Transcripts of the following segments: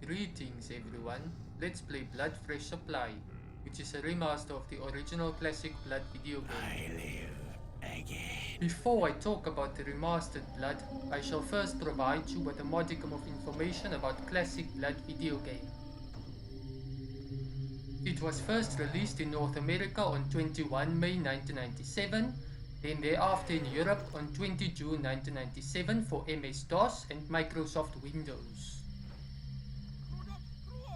Greetings everyone, let's play Blood Fresh Supply, which is a remaster of the original classic Blood video game. I live again. Before I talk about the remastered Blood, I shall first provide you with a modicum of information about classic Blood video game. It was first released in North America on 21 May 1997, then thereafter in Europe on 20 June 1997 for MS-DOS and Microsoft Windows.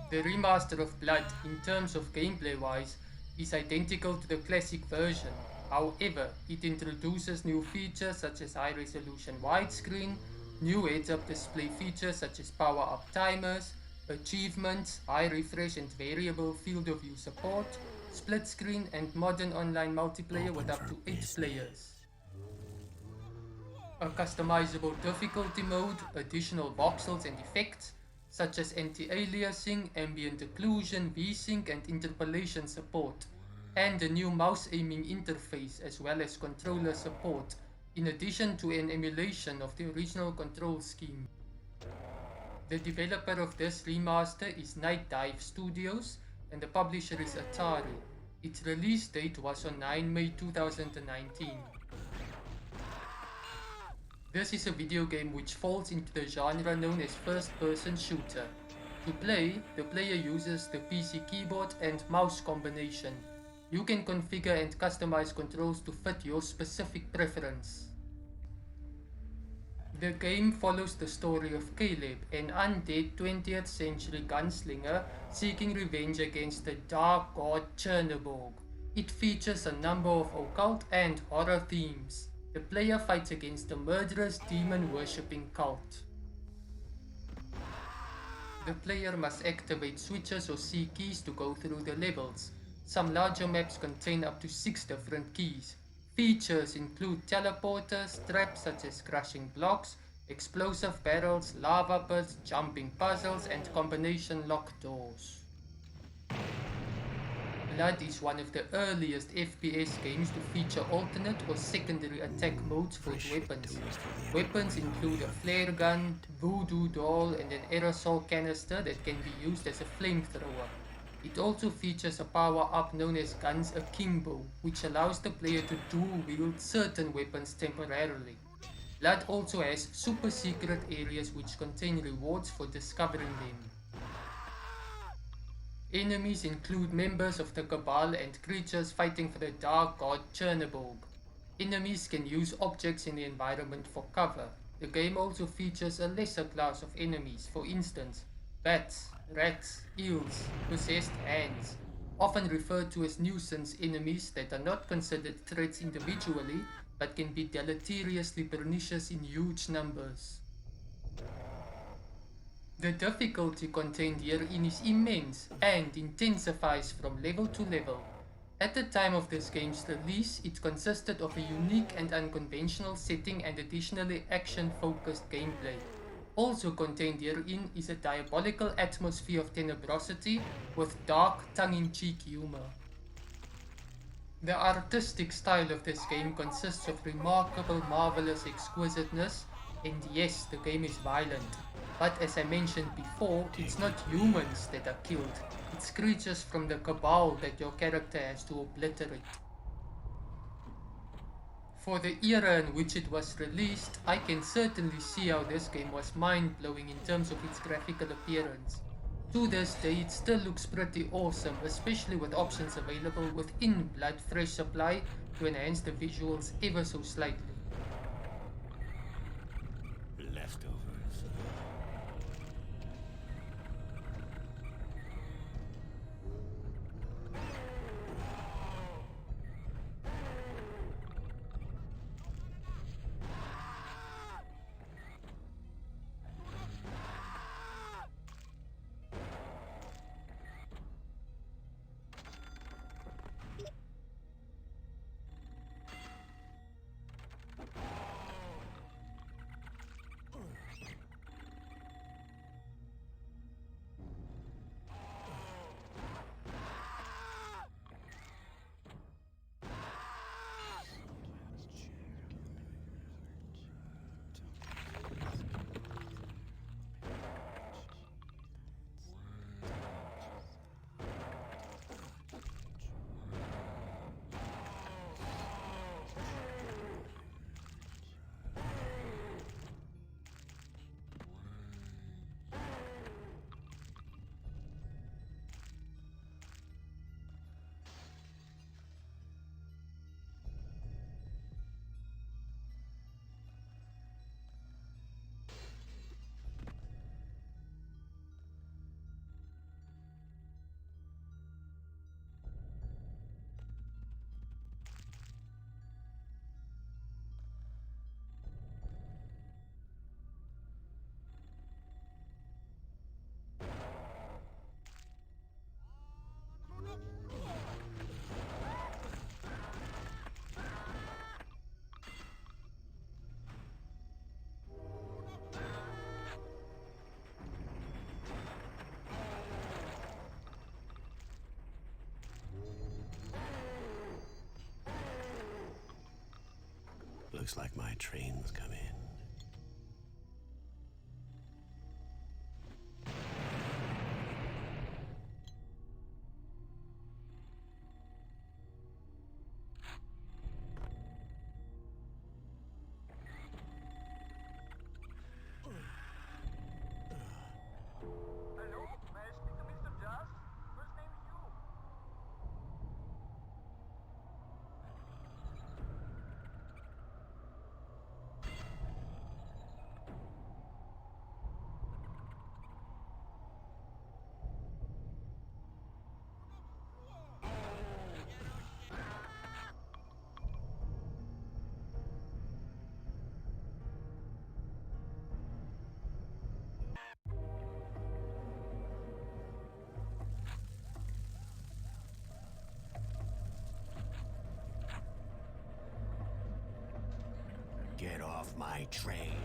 The remaster of Blood, in terms of gameplay wise, is identical to the classic version. However, it introduces new features such as high resolution widescreen, new heads-up display features such as power-up timers, achievements, high refresh and variable field of view support, split screen and modern online multiplayer with up to 8 players. A customizable difficulty mode, additional voxels and effects, such as anti-aliasing, ambient occlusion, V-Sync and interpolation support, and a new mouse aiming interface as well as controller support, in addition to an emulation of the original control scheme. The developer of this remaster is Night Dive Studios and the publisher is Atari. Its release date was on 9 May 2019. This is a video game which falls into the genre known as first-person shooter. To play, the player uses the PC keyboard and mouse combination. You can configure and customize controls to fit your specific preference. The game follows the story of Caleb, an undead 20th century gunslinger seeking revenge against the dark god Chernobyl. It features a number of occult and horror themes. The player fights against a murderous demon-worshipping cult. The player must activate switches or C keys to go through the levels. Some larger maps contain up to 6 different keys. Features include teleporters, traps such as crushing blocks, explosive barrels, lava pits, jumping puzzles, and combination lock doors. Blood is one of the earliest FPS games to feature alternate or secondary attack modes for its weapons. Weapons include a flare gun, voodoo doll, and an aerosol canister that can be used as a flamethrower. It also features a power-up known as Guns Akimbo, which allows the player to dual-wield certain weapons temporarily. Blood also has super secret areas which contain rewards for discovering them. Enemies include members of the Cabal and creatures fighting for the dark god Chernobyl. Enemies can use objects in the environment for cover. The game also features a lesser class of enemies, for instance, bats, rats, eels, possessed hands, often referred to as nuisance enemies that are not considered threats individually but can be deleteriously pernicious in huge numbers. The difficulty contained herein is immense and intensifies from level to level. At the time of this game's release, it consisted of a unique and unconventional setting and additionally action-focused gameplay. Also contained herein is a diabolical atmosphere of tenebrosity with dark, tongue-in-cheek humor. The artistic style of this game consists of remarkable, marvelous exquisiteness, and yes, the game is violent. But as I mentioned before, it's not humans that are killed, it's creatures from the cabal that your character has to obliterate. For the era in which it was released, I can certainly see how this game was mind-blowing in terms of its graphical appearance. To this day, it still looks pretty awesome, especially with options available within Blood Fresh Supply to enhance the visuals ever so slightly. Leftovers. Looks like my train's come in. Hello? May I speak to Mr. Just? First name is you. Get off my train.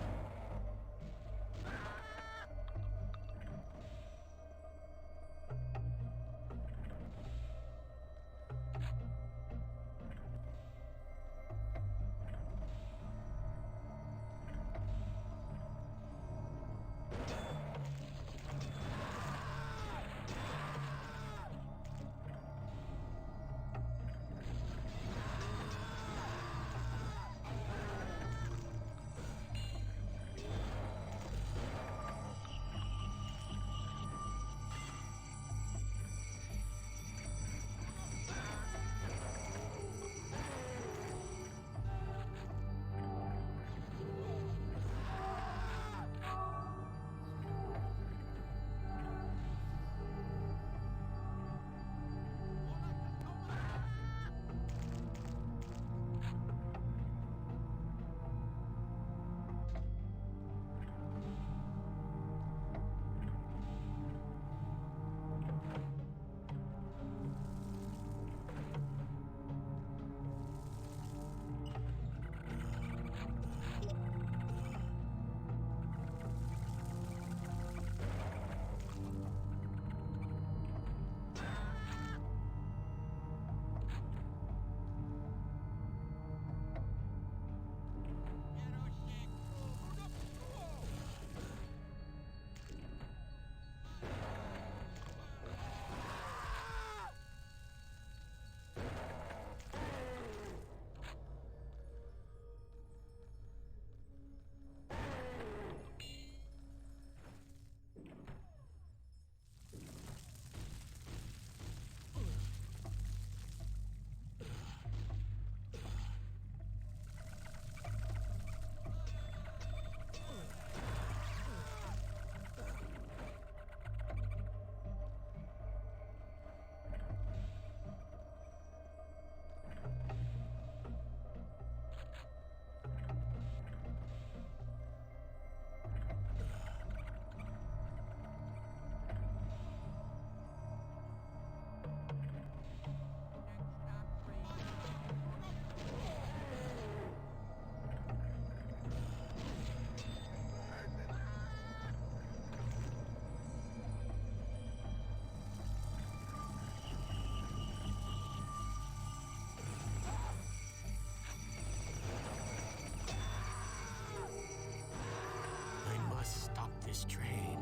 Stop this train.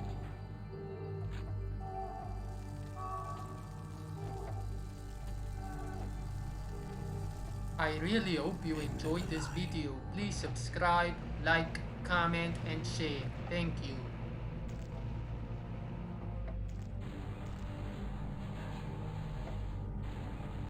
I really hope you enjoyed this video. Please subscribe, like, comment and share. Thank you.